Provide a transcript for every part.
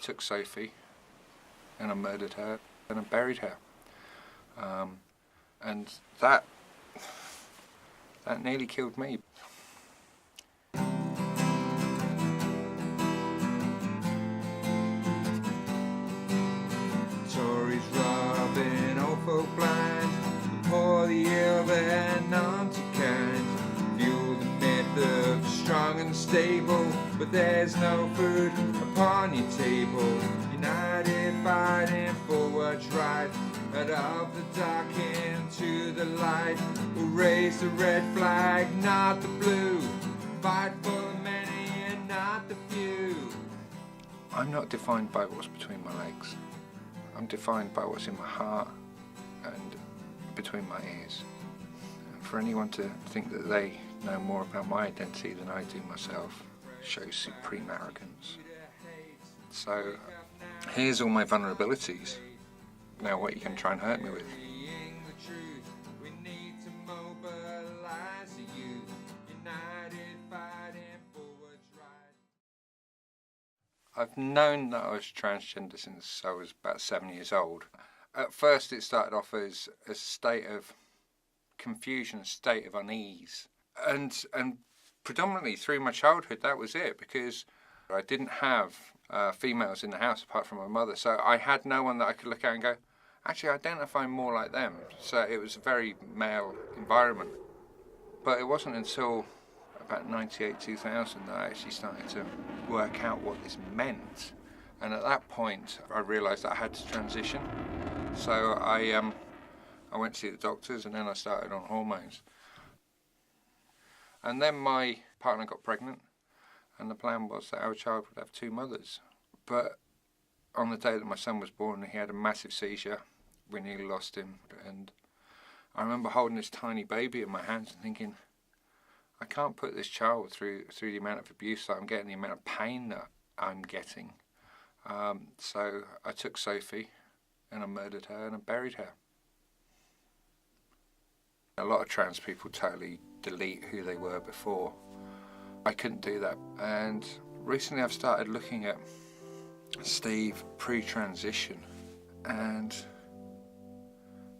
took Sophie and I murdered her and I buried her. And that nearly killed me. Tories robbing old folk blind, the poor, the ill, the none to kind. Fuel the myth of strong and stable, but there's no food upon your table. United fighting for what's right, out of the dark into the light. We'll raise the red flag, not the blue. Fight for the many and not the few. I'm not defined by what's between my legs. I'm defined by what's in my heart and between my ears. And for anyone to think that they know more about my identity than I do myself shows supreme arrogance. So here's all my vulnerabilities. Now what you can try and hurt me with. I've known that I was transgender since I was about 7 years old. At first it started off as a state of confusion, a state of unease. And predominantly through my childhood that was it, because I didn't have females in the house apart from my mother, so I had no one that I could look at and go, actually I identify more like them. So it was a very male environment. But it wasn't until about 98, 2000 that I actually started to work out what this meant. And at that point I realised that I had to transition. So I went to see the doctors and then I started on hormones. And then my partner got pregnant and the plan was that our child would have two mothers. But on the day that my son was born, he had a massive seizure. We nearly lost him. And I remember holding this tiny baby in my hands and thinking, I can't put this child through the amount of abuse that I'm getting, the amount of pain that I'm getting. So I took Sophie and I murdered her and I buried her. A lot of trans people totally delete who they were before. I couldn't do that. And recently I've started looking at Steve pre-transition and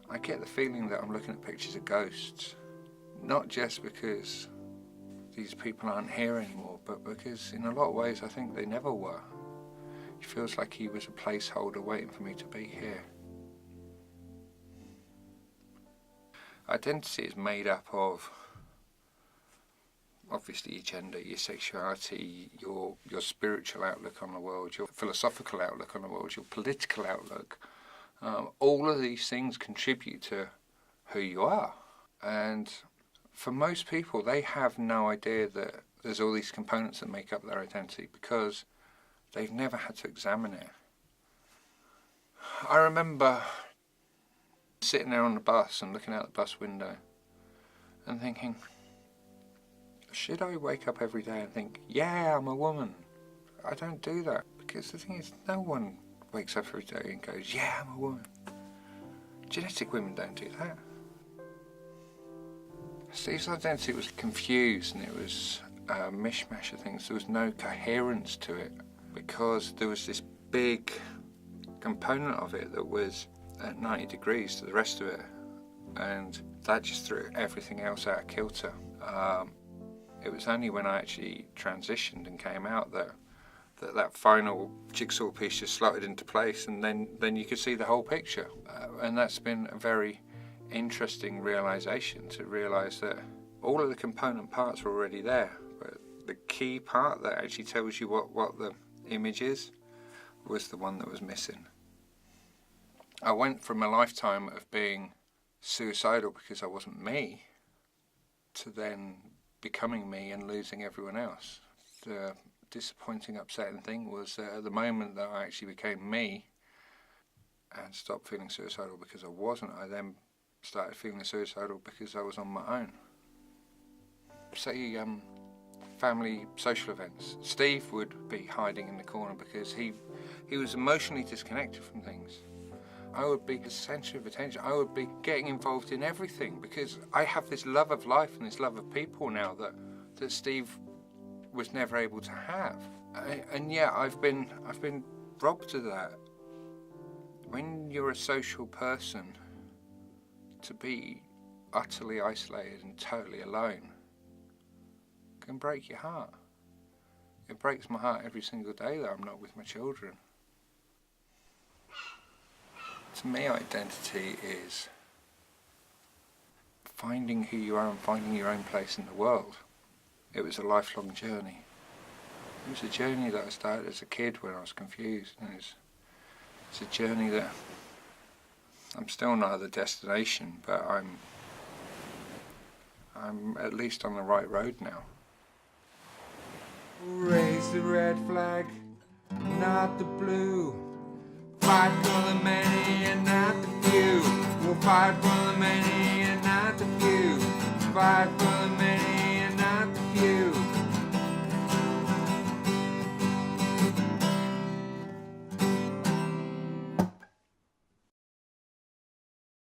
I get the feeling that I'm looking at pictures of ghosts. Not just because these people aren't here anymore, but because in a lot of ways I think they never were. It feels like he was a placeholder waiting for me to be here. Identity is made up of obviously your gender, your sexuality, your spiritual outlook on the world, your philosophical outlook on the world, your political outlook. All of these things contribute to who you are. And for most people, they have no idea that there's all these components that make up their identity because they've never had to examine it. I remember sitting there on the bus and looking out the bus window and thinking, should I wake up every day and think, yeah, I'm a woman? I don't do that, because the thing is, no one wakes up every day and goes, yeah, I'm a woman. Genetic women don't do that. Steve's identity was confused and it was a mishmash of things. There was no coherence to it because there was this big component of it that was at 90 degrees to the rest of it, and that just threw everything else out of kilter. It was only when I actually transitioned and came out that final jigsaw piece just slotted into place, and then you could see the whole picture. And that's been a very interesting realisation, to realise that all of the component parts were already there, but the key part that actually tells you what the image is was the one that was missing. I went from a lifetime of being suicidal because I wasn't me to then becoming me and losing everyone else. The disappointing, upsetting thing was that at the moment that I actually became me and stopped feeling suicidal because I wasn't, I then started feeling suicidal because I was on my own. Say family social events. Steve would be hiding in the corner because he was emotionally disconnected from things. I would be the centre of attention. I would be getting involved in everything because I have this love of life and this love of people now that Steve was never able to have. And yeah, I've been robbed of that. When you're a social person, to be utterly isolated and totally alone can break your heart. It breaks my heart every single day that I'm not with my children. To me, identity is finding who you are and finding your own place in the world. It was a lifelong journey. It was a journey that I started as a kid when I was confused, and it's a journey that I'm still not at the destination, but I'm at least on the right road now. Raise the red flag, not the blue. Fight for the many and not the few. We'll fight for the many and not the few. Fight for the many